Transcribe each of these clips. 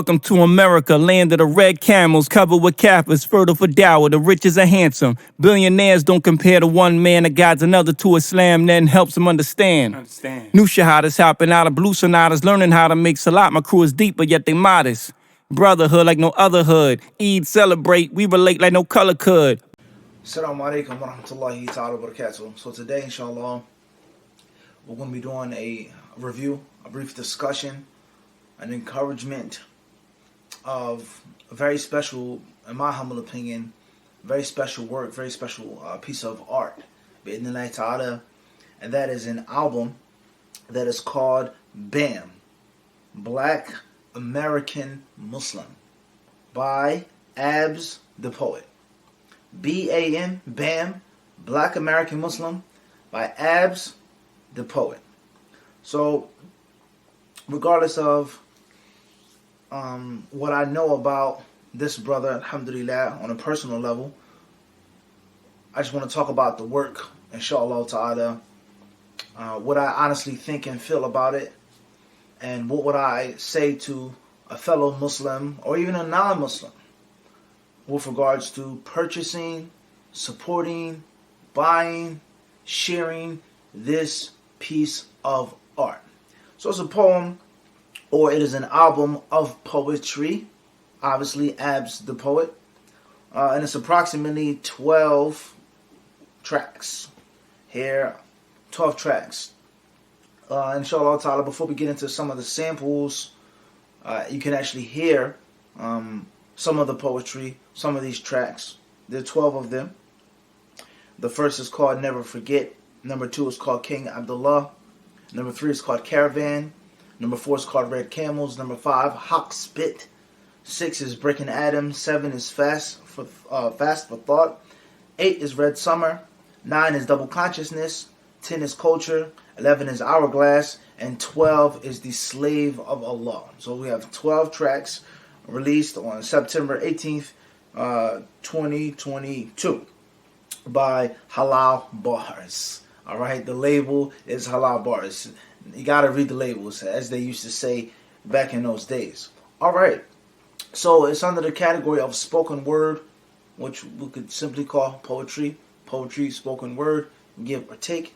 Welcome to America, land of the red camels, covered with Kafirs, fertile for dower, the rich is a handsome. Billionaires don't compare to one man that guides another to Islam, then helps them understand. New shahadas hopping out of blue sonatas, learning how to make salat. My crew is deep, but yet they modest. Brotherhood like no other hood. Eid celebrate, we relate like no color could. Assalamu alaikum wa rahmatullahi ta'ala wa barakatuh. So today, inshallah, we're going to be doing a review, a brief discussion, an encouragement of a very special, in my humble opinion, very special work, very special piece of art, bi'idhnillahi ta'ala, and that is an album that is called B.A.M, Black American Muslim, by Abs the Poet. B.A.M, B.A.M, Black American Muslim, by Abs the Poet. So, regardless of what I know about this brother, alhamdulillah, on a personal level, I just want to talk about the work, inshallah ta'ala, what I honestly think and feel about it, and what would I say to a fellow Muslim or even a non-Muslim with regards to purchasing, supporting, buying, sharing this piece of art. So it's a poem, or it is an album of poetry, obviously Abs the Poet, and it's approximately 12 tracks. Here, 12 tracks. Inshallah ta'ala, before we get into some of the samples, you can actually hear some of the poetry, some of these tracks. There are 12 of them. The first is called Never Forget. Number 2 is called King Abdullah. Number 3 is called Caravan. Number 4 is called Red Camels. Number 5, Hawk Spit. 6 is Breaking Adam. 7 is Fast for Thought. 8 is Red Summer. 9 is Double Consciousness. 10 is Culture. 11 is Hourglass. And 12 is The Slave of Allah. So we have 12 tracks released on September 18th, 2022 by Halal Bars. Alright, the label is Halal Bars. You gotta read the labels, as they used to say back in those days. Alright, so it's under the category of spoken word, which we could simply call poetry. Poetry, spoken word, give or take.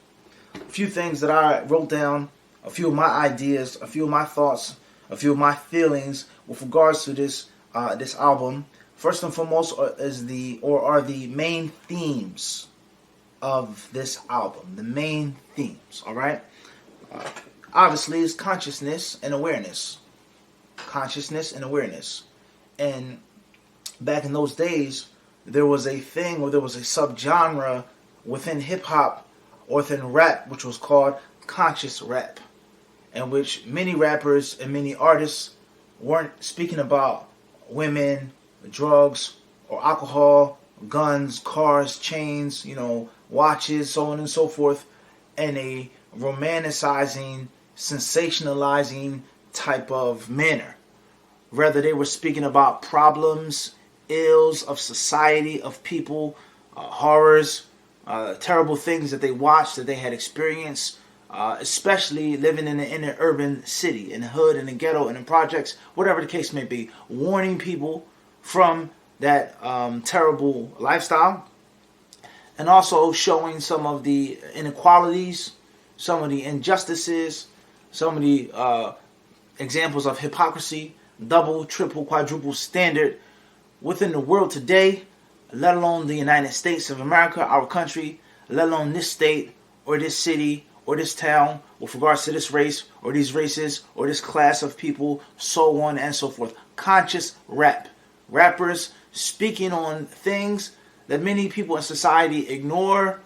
A few things that I wrote down, a few of my ideas, a few of my thoughts, a few of my feelings with regards to this this album. First and foremost are the main themes of this album. The main themes, alright? Obviously, is consciousness and awareness. Consciousness and awareness. And back in those days, there was a thing, or there was a subgenre within hip-hop or within rap, which was called conscious rap, in which many rappers and many artists weren't speaking about women, drugs, or alcohol, guns, cars, chains, watches, so on and so forth, in a romanticizing, sensationalizing type of manner. Rather, they were speaking about problems, ills of society, of people, horrors, terrible things that they watched, that they had experienced, especially living in the inner urban city, in the hood, in the ghetto, in the projects, whatever the case may be, warning people from that terrible lifestyle, and also showing some of the inequalities, some of the injustices, some of the examples of hypocrisy, double, triple, quadruple standard within the world today, let alone the United States of America, our country, let alone this state or this city or this town with regards to this race or these races or this class of people, so on and so forth. Conscious rap. Rappers speaking on things that many people in society ignore,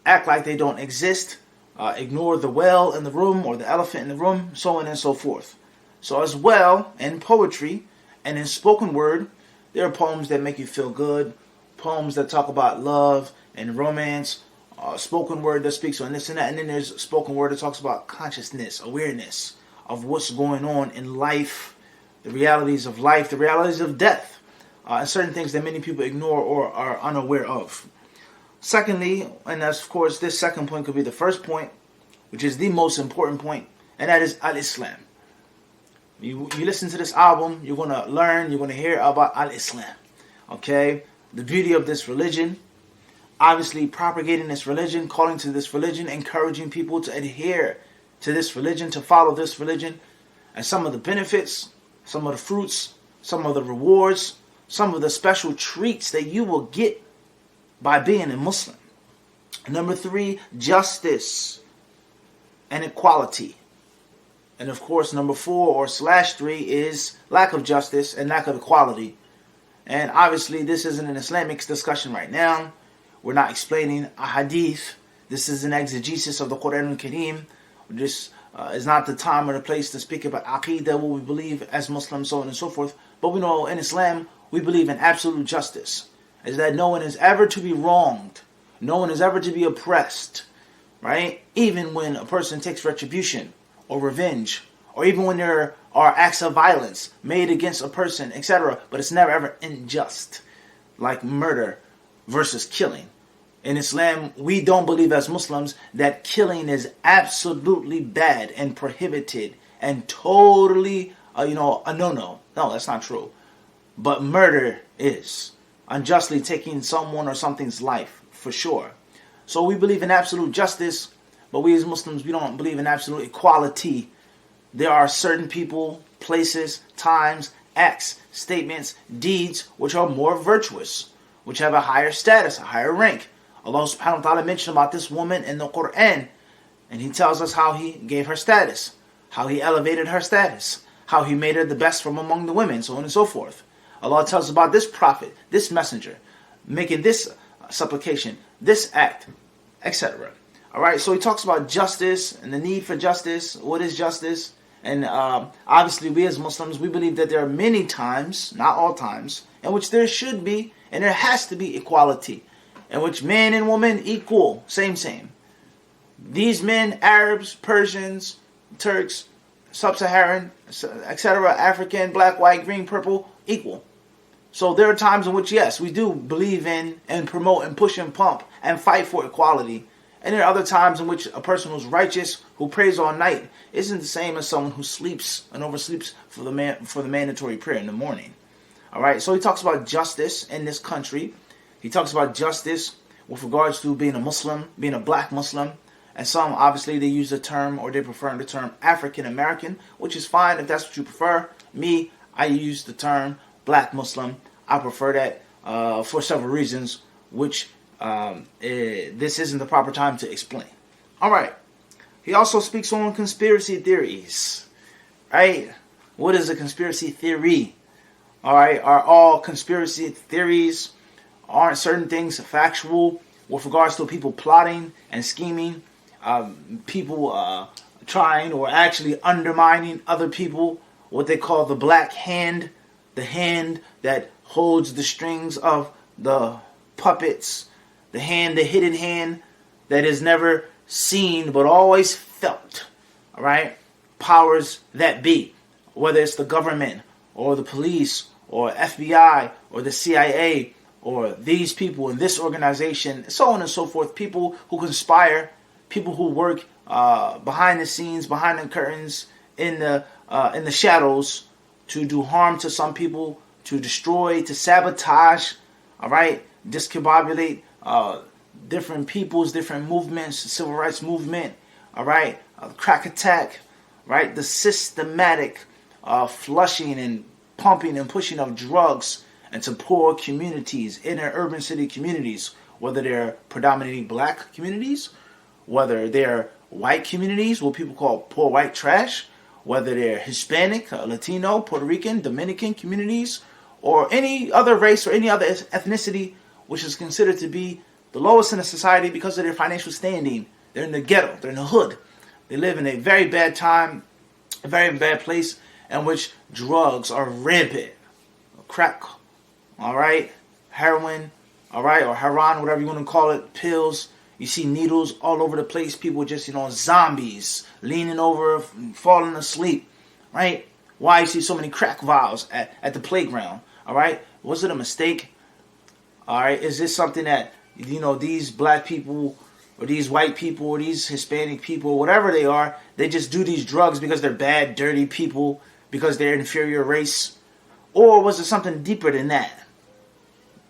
act like they don't exist, ignore the well in the room or the elephant in the room, so on and so forth. So as well, in poetry and in spoken word, there are poems that make you feel good, poems that talk about love and romance, spoken word that speaks on this and that, and then there's spoken word that talks about consciousness, awareness of what's going on in life, the realities of life, the realities of death, and certain things that many people ignore or are unaware of. Secondly, and that's of course this second point could be the first point, which is the most important point, and that is al-Islam. You listen to this album, you're going to learn, you're going to hear about al-Islam. Okay? The beauty of this religion, obviously propagating this religion, calling to this religion, encouraging people to adhere to this religion, to follow this religion, and some of the benefits, some of the fruits, some of the rewards, some of the special treats that you will get by being a Muslim. Number 3, justice and equality. And of course, number 4 or /3 is lack of justice and lack of equality. And obviously, this isn't an Islamic discussion right now. We're not explaining a hadith. This is an exegesis of the Quran al-Kareem. This is not the time or the place to speak about Aqidah, what we believe as Muslims, so on and so forth. But we know in Islam, we believe in absolute justice. Is that no one is ever to be wronged. No one is ever to be oppressed. Right? Even when a person takes retribution or revenge, or even when there are acts of violence made against a person, etc. But it's never ever unjust, like murder versus killing. In Islam, we don't believe as Muslims that killing is absolutely bad and prohibited and totally, a no-no. No, that's not true. But murder is unjustly taking someone or something's life, for sure. So we believe in absolute justice, but we as Muslims, we don't believe in absolute equality. There are certain people, places, times, acts, statements, deeds, which are more virtuous, which have a higher status, a higher rank. Allah subhanahu wa ta'ala mentioned about this woman in the Quran, and He tells us how He gave her status, how He elevated her status, how He made her the best from among the women, so on and so forth. Allah tells us about this prophet, this messenger, making this supplication, this act, etc. Alright, so He talks about justice and the need for justice. What is justice? And obviously we as Muslims, we believe that there are many times, not all times, in which there should be, and there has to be equality, in which man and woman equal, same. These men, Arabs, Persians, Turks, Sub-Saharan, etc., African, black, white, green, purple, equal. So there are times in which, yes, we do believe in and promote and push and pump and fight for equality. And there are other times in which a person who's righteous, who prays all night, isn't the same as someone who sleeps and oversleeps for the mandatory prayer in the morning. All right, so he talks about justice in this country. He talks about justice with regards to being a Muslim, being a black Muslim. And some, obviously, they use the term, or they prefer the term African American, which is fine if that's what you prefer. Me, I use the term black Muslim. I prefer that for several reasons, which this isn't the proper time to explain. All right. He also speaks on conspiracy theories. Right? What is a conspiracy theory? All right. Are all conspiracy theories, aren't certain things factual with regards to people plotting and scheming, people trying or actually undermining other people, what they call the black hand, the hand that holds the strings of the puppets, the hand, the hidden hand that is never seen but always felt. All right? Powers that be, whether it's the government or the police or FBI or the CIA or these people in this organization, so on and so forth, people who conspire, people who work behind the scenes, behind the curtains, in the shadows, to do harm to some people, to destroy, to sabotage, all right, discombobulate different peoples, different movements, the civil rights movement, all right, crack attack, right, the systematic flushing and pumping and pushing of drugs into poor communities, inner urban city communities, whether they're predominantly black communities, whether they're white communities, what people call poor white trash, whether they're Hispanic, Latino, Puerto Rican, Dominican communities, or any other race or any other ethnicity which is considered to be the lowest in a society because of their financial standing. They're in the ghetto, they're in the hood. They live in a very bad time, a very bad place in which drugs are rampant. Crack, all right, heroin, all right, or heroin, whatever you want to call it, pills. You see needles all over the place. People just, zombies, leaning over, falling asleep, right? Why you see so many crack vials at the playground, all right? Was it a mistake? All right, is this something that, these black people or these white people or these Hispanic people, whatever they are, they just do these drugs because they're bad, dirty people, because they're an inferior race? Or was it something deeper than that?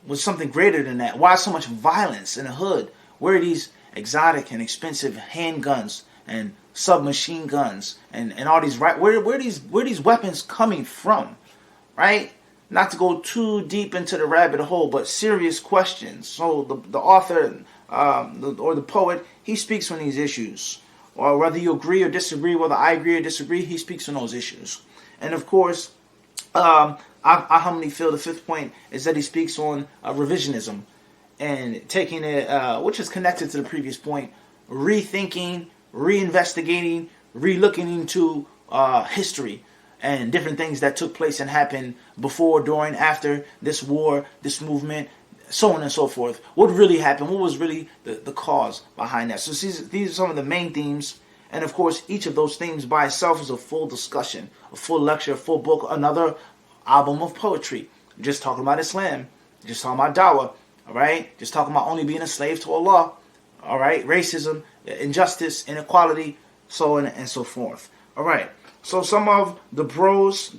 Was something greater than that? Why so much violence in the hood? Where are these exotic and expensive handguns and submachine guns and all these, right? Where these weapons coming from, right? Not to go too deep into the rabbit hole, but serious questions. So the author or the poet, he speaks on these issues. Or whether you agree or disagree, whether I agree or disagree, he speaks on those issues. And of course, I humbly feel the fifth point is that he speaks on revisionism and taking it, which is connected to the previous point, rethinking, reinvestigating, relooking into history and different things that took place and happened before, during, after this war, this movement, so on and so forth. What really happened? What was really the cause behind that? So these are some of the main themes. And of course, each of those themes by itself is a full discussion, a full lecture, a full book, another album of poetry. Just talking about Islam, just talking about Dawah, all right? Just talking about only being a slave to Allah, all right? Racism, injustice, inequality, so on and so forth. All right. So some of the pros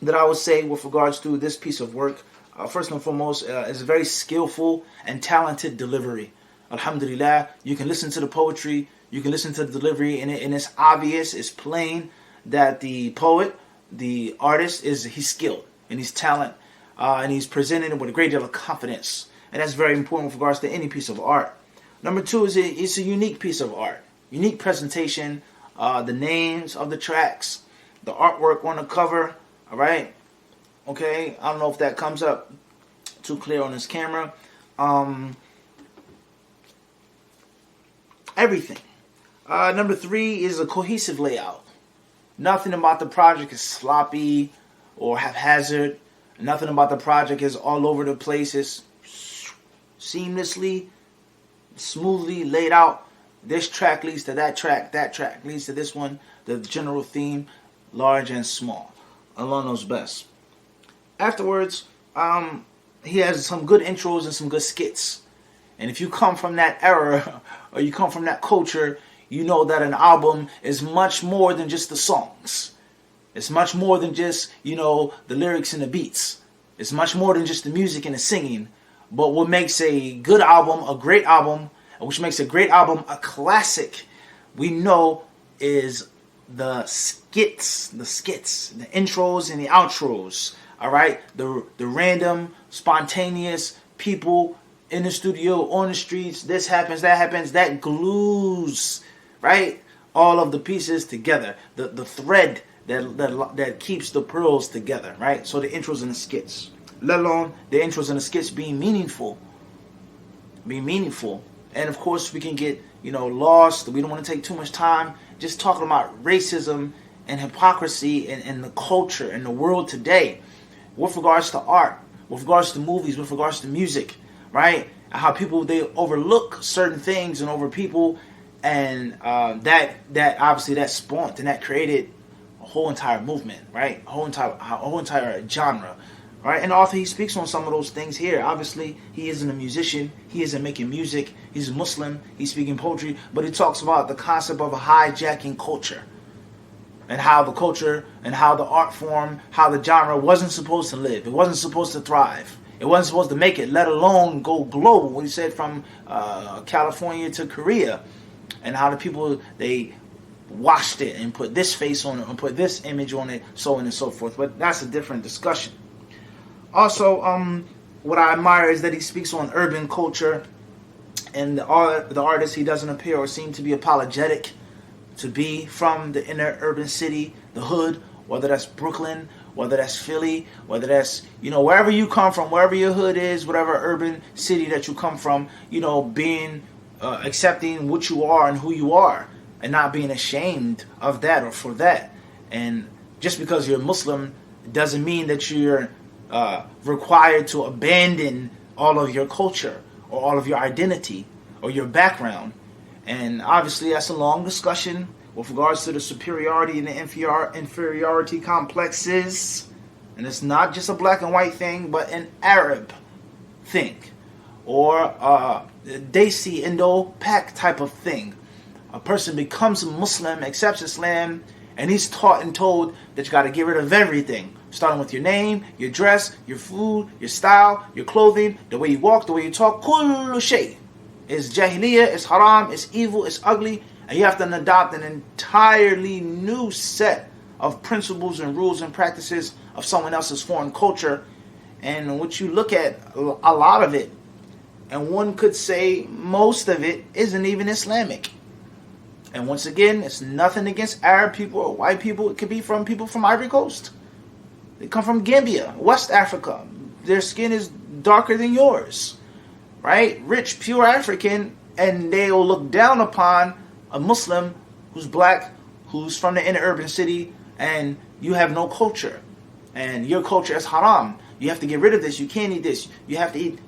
that I would say with regards to this piece of work, first and foremost, is a very skillful and talented delivery. Alhamdulillah, you can listen to the poetry, you can listen to the delivery, and it's obvious, it's plain that the poet, the artist, he's skilled and he's talent, and he's presenting it with a great deal of confidence. And that's very important with regards to any piece of art. Number two is it's a unique piece of art, unique presentation, the names of the tracks, the artwork on the cover, all right? Okay, I don't know if that comes up too clear on this camera. Everything. Number three is a cohesive layout. Nothing about the project is sloppy or haphazard. Nothing about the project is all over the place. It's seamlessly, smoothly laid out. This track leads to that track leads to this one. The general theme, large and small. Allah knows best. Afterwards, he has some good intros and some good skits. And if you come from that era, or you come from that culture, you know that an album is much more than just the songs. It's much more than just, the lyrics and the beats. It's much more than just the music and the singing. But what makes a good album a great album, which makes a great album a classic, we know is the skits, the intros and the outros. All right, the random, spontaneous people in the studio, on the streets, this happens, that glues, right, all of the pieces together, the thread that keeps the pearls together, right? So the intros and the skits, let alone the intros and the skits being meaningful. And of course, we can get, lost. We don't want to take too much time just talking about racism and hypocrisy in the culture, in the world today, with regards to art, with regards to movies, with regards to music, right? How people, they overlook certain things and over people, and that obviously that spawned and that created a whole entire movement, right? A whole entire genre, right? And the author, he speaks on some of those things here. Obviously, he isn't a musician. He isn't making music. He's a Muslim. He's speaking poetry. But he talks about the concept of a hijacking culture and how the culture and how the art form, how the genre wasn't supposed to live. It wasn't supposed to thrive. It wasn't supposed to make it, let alone go global. What he said, from California to Korea, and how the people, they washed it and put this face on it and put this image on it, so on and so forth. But that's a different discussion. Also, what I admire is that he speaks on urban culture, and the artist, he doesn't appear or seem to be apologetic to be from the inner urban city, the hood, whether that's Brooklyn, whether that's Philly, whether that's, wherever you come from, wherever your hood is, whatever urban city that you come from, being, accepting what you are and who you are, and not being ashamed of that or for that. And just because you're Muslim doesn't mean that you're required to abandon all of your culture or all of your identity or your background. And obviously that's a long discussion with regards to the superiority and the inferiority complexes. And it's not just a black and white thing, but an Arab thing, or Desi Indo-Pak type of thing. A person becomes a Muslim, accepts Islam, And he's taught and told that you got to get rid of everything, starting with your name, your dress, your food, your style, your clothing, the way you walk, the way you talk. Kullu shay. It's jahiliyyah, it's haram, it's evil, it's ugly, and you have to adopt an entirely new set of principles and rules and practices of someone else's foreign culture. And what you look at, a lot of it, and one could say most of it, isn't even Islamic. And once again, it's nothing against Arab people or white people. It could be from people from Ivory Coast. They come from Gambia, West Africa. Their skin is darker than yours, right? Rich, pure African, and they'll look down upon a Muslim who's black, who's from the inner urban city, and you have no culture. And your culture is haram. You have to get rid of this. You can't eat this. You have to eat,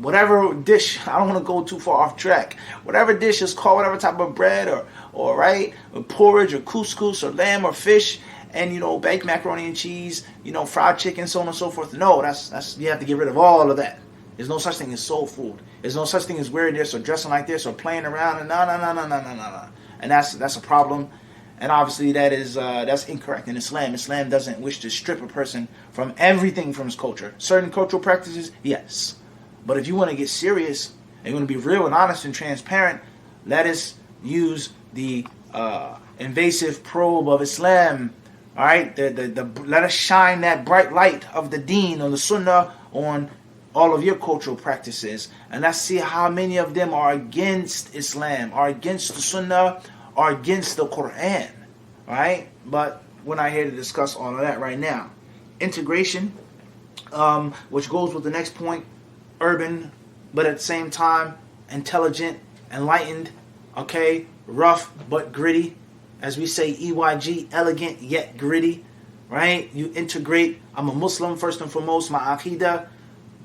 whatever dish. I don't want to go too far off track. Whatever dish is called, whatever type of bread or right, or porridge or couscous or lamb or fish, and baked macaroni and cheese, fried chicken, so on and so forth. No, that's you have to get rid of all of that. There's no such thing as soul food. There's no such thing as wearing this or dressing like this or playing around and no. And that's a problem. And obviously that's incorrect in Islam. Islam doesn't wish to strip a person from everything from his culture. Certain cultural practices, yes. But if you want to get serious and you want to be real and honest and transparent, let us use the invasive probe of Islam. All right, let us shine that bright light of the Deen on the Sunnah on all of your cultural practices, and let's see how many of them are against Islam, are against the Sunnah, are against the Quran, right? But we're not here to discuss all of that right now. Integration, which goes with the next point, urban, but at the same time, intelligent, enlightened, okay, rough but gritty. As we say, EYG, elegant yet gritty, right? You integrate. I'm a Muslim first and foremost, my aqidah,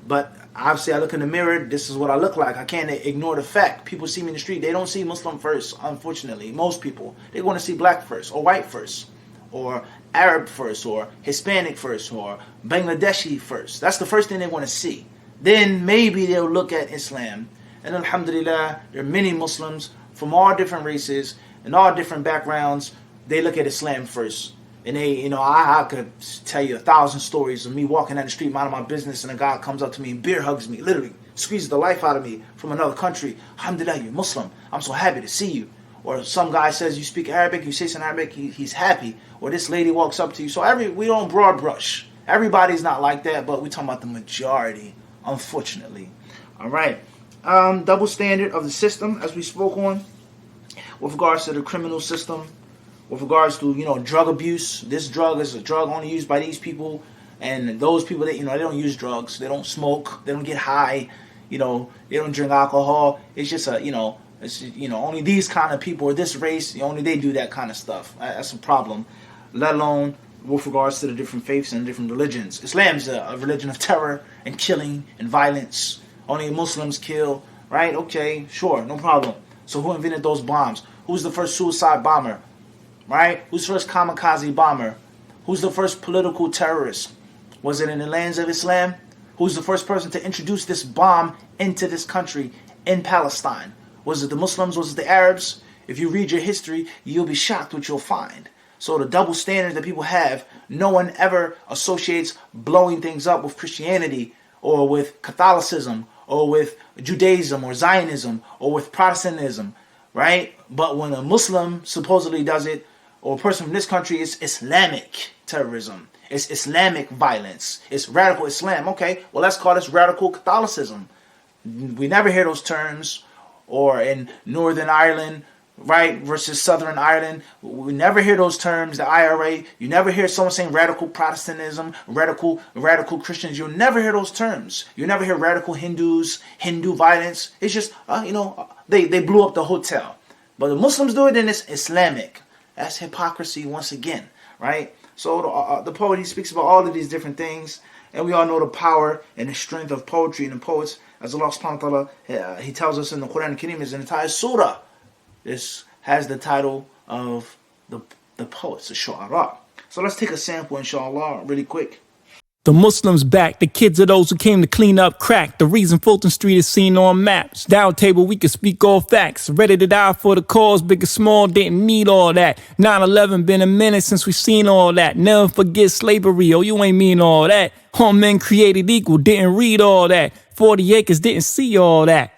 but obviously I look in the mirror, this is what I look like. I can't ignore the fact. People see me in the street, they don't see Muslim first, unfortunately. Most people, they're going to see black first, or white first, or Arab first, or Hispanic first, or Bangladeshi first. That's the first thing they want to see. Then maybe they'll look at Islam. And alhamdulillah, there are many Muslims from all different races and all different backgrounds. They look at Islam first. And they, I could tell you 1,000 stories of me walking down the street, minding my business, and a guy comes up to me and bear hugs me, literally squeezes the life out of me from another country. Alhamdulillah, you're Muslim. I'm so happy to see you. Or some guy says, you speak Arabic, you say some Arabic, he's happy. Or this lady walks up to you. So we don't broad brush. Everybody's not like that, but we're talking about the majority, unfortunately. All right. Double standard of the system, as we spoke on, with regards to the criminal system. With regards to, drug abuse, this drug is a drug only used by these people, and those people that, they don't use drugs, they don't smoke, they don't get high, they don't drink alcohol. It's just only these kind of people or this race, only they do that kind of stuff. That's a problem. Let alone with regards to the different faiths and different religions. Islam's a religion of terror and killing and violence. Only Muslims kill, right? Okay, sure, no problem. So who invented those bombs? Who's the first suicide bomber? Right? Who's the first kamikaze bomber? Who's the first political terrorist? Was it in the lands of Islam? Who's the first person to introduce this bomb into this country in Palestine? Was it the Muslims? Was it the Arabs? If you read your history, you'll be shocked what you'll find. So the double standard that people have, no one ever associates blowing things up with Christianity or with Catholicism or with Judaism or Zionism or with Protestantism, right? But when a Muslim supposedly does it, or a person from this country, it's Islamic terrorism. It's Islamic violence. It's radical Islam. Okay, well, let's call this radical Catholicism. We never hear those terms. Or in Northern Ireland, right, versus Southern Ireland. We never hear those terms, the IRA. You never hear someone saying radical Protestantism, radical Christians. You'll never hear those terms. You never hear radical Hindus, Hindu violence. It's just, they blew up the hotel. But the Muslims do it, and it's Islamic. That's hypocrisy once again, right? So the poet, he speaks about all of these different things, and we all know the power and the strength of poetry and the poets. As Allah subhanahu wa ta'ala, He tells us in the Quran Al-Kareem, is an entire surah. This has the title of the poets, the shu'ara. So let's take a sample, inshallah, really quick. The Muslims back, the kids are those who came to clean up crack. The reason Fulton Street is seen on maps. Down table, we can speak all facts. Ready to die for the cause, big or small, didn't need all that. 9/11, been a minute since we seen all that. Never forget slavery, oh, you ain't mean all that. All men created equal, didn't read all that. 40 acres, didn't see all that.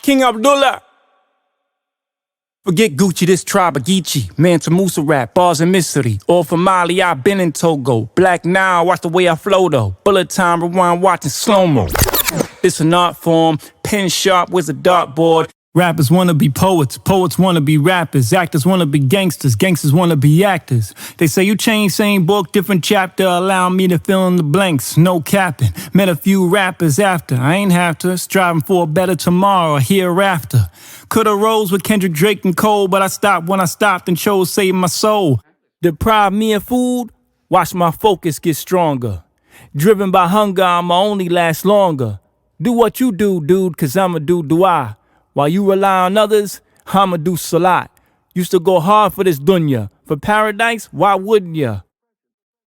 King Abdullah. Forget Gucci, this tribe of Geechee. Mansa Musa rap, bars and mystery. All from Mali, I been in Togo. Black now, watch the way I flow though. Bullet time, rewind, watching slow-mo. It's an art form, pen sharp with a dartboard. Rappers wanna be poets, poets wanna be rappers. Actors wanna be gangsters, gangsters wanna be actors. They say you change, same book, different chapter. Allow me to fill in the blanks, no capping. Met a few rappers after, I ain't have to. Striving for a better tomorrow, hereafter. Coulda rose with Kendrick, Drake, and Cole, but I stopped when I stopped and chose save my soul. Deprive me of food, watch my focus get stronger. Driven by hunger, I'ma only last longer. Do what you do, dude, cause I'ma do I. While you rely on others, I'ma do salat. Used to go hard for this dunya. For paradise, why wouldn't ya?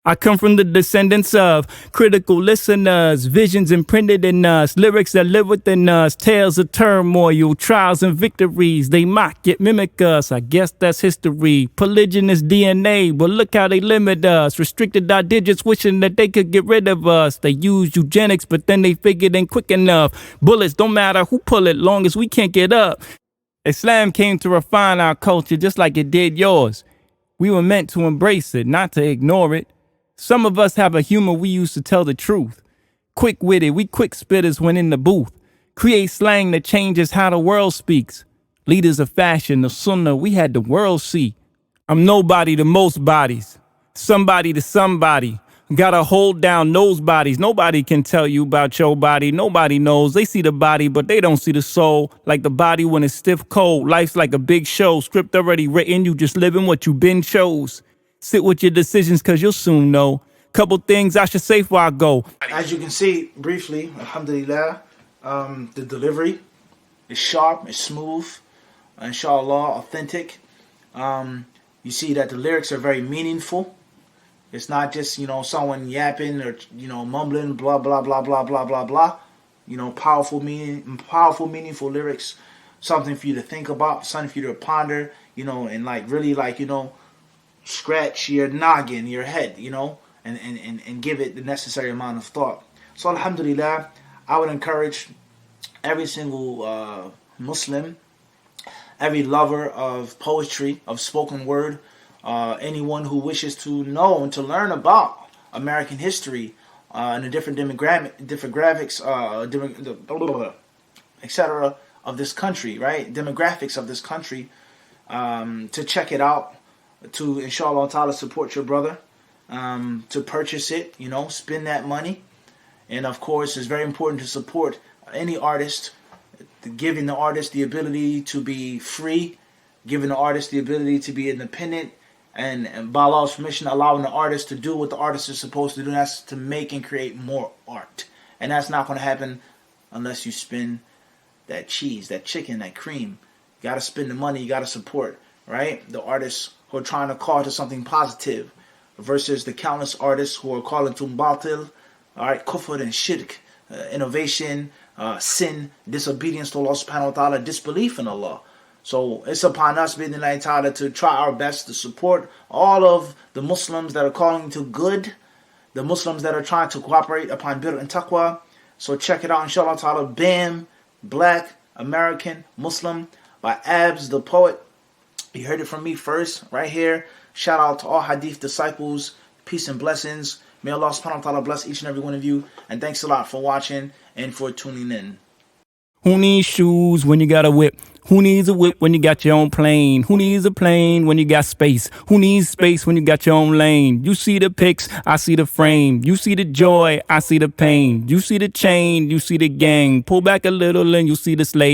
I come from the descendants of critical listeners, visions imprinted in us, lyrics that live within us, tales of turmoil, trials and victories. They mock yet mimic us, I guess that's history. Polygynous DNA, but look how they limit us. Restricted our digits, wishing that they could get rid of us. They use eugenics, but then they figured ain't quick enough. Bullets don't matter who pull it, long as we can't get up. Islam came to refine our culture just like it did yours. We were meant to embrace it, not to ignore it. Some of us have a humor we use to tell the truth. Quick-witted, we quick spitters when in the booth. Create slang that changes how the world speaks. Leaders of fashion, the sunnah, we had the world see. I'm nobody to most bodies. Somebody to somebody. Gotta hold down those bodies. Nobody can tell you about your body. Nobody knows. They see the body, but they don't see the soul. Like the body when it's stiff cold. Life's like a big show. Script already written. You just living what you been chose. Sit with your decisions, cause you'll soon know. Couple things I should say before I go. As you can see, briefly, alhamdulillah, the delivery is sharp, it's smooth, inshallah, authentic. You see that the lyrics are very meaningful. It's not just, someone yapping or, mumbling, blah, blah, blah, blah, blah, blah, blah. Powerful, meaningful lyrics. Something for you to think about, something for you to ponder, and really scratch your noggin, your head, and give it the necessary amount of thought. So alhamdulillah, I would encourage every single Muslim, every lover of poetry, of spoken word, anyone who wishes to know and to learn about American history and the different demographics, etc. of this country, right? Demographics of this country, to check it out, to inshallah ta'ala support your brother, to purchase it, spend that money. And of course, it's very important to support any artist, giving the artist the ability to be free, giving the artist the ability to be independent, and by Allah's permission, allowing the artist to do what the artist is supposed to do, and that's to make and create more art. And that's not going to happen unless you spend that cheese, that chicken, that cream. You got to spend the money, you got to support, right? The artists who are trying to call to something positive versus the countless artists who are calling to batil, all right, kufr and shirk, innovation, sin, disobedience to Allah subhanahu wa ta'ala, disbelief in Allah. So it's upon us, bi'idhnillahi ta'ala, to try our best to support all of the Muslims that are calling to good, the Muslims that are trying to cooperate upon birr and taqwa. So check it out, inshallah ta'ala, B.A.M, Black American Muslim, by Abs the Poet. You heard it from me first, right here. Shout out to all Hadith disciples. Peace and blessings. May Allah subhanahu wa ta'ala bless each and every one of you. And thanks a lot for watching and for tuning in. Who needs shoes when you got a whip? Who needs a whip when you got your own plane? Who needs a plane when you got space? Who needs space when you got your own lane? You see the pics, I see the frame. You see the joy, I see the pain. You see the chain, you see the gang. Pull back a little and you see the slave.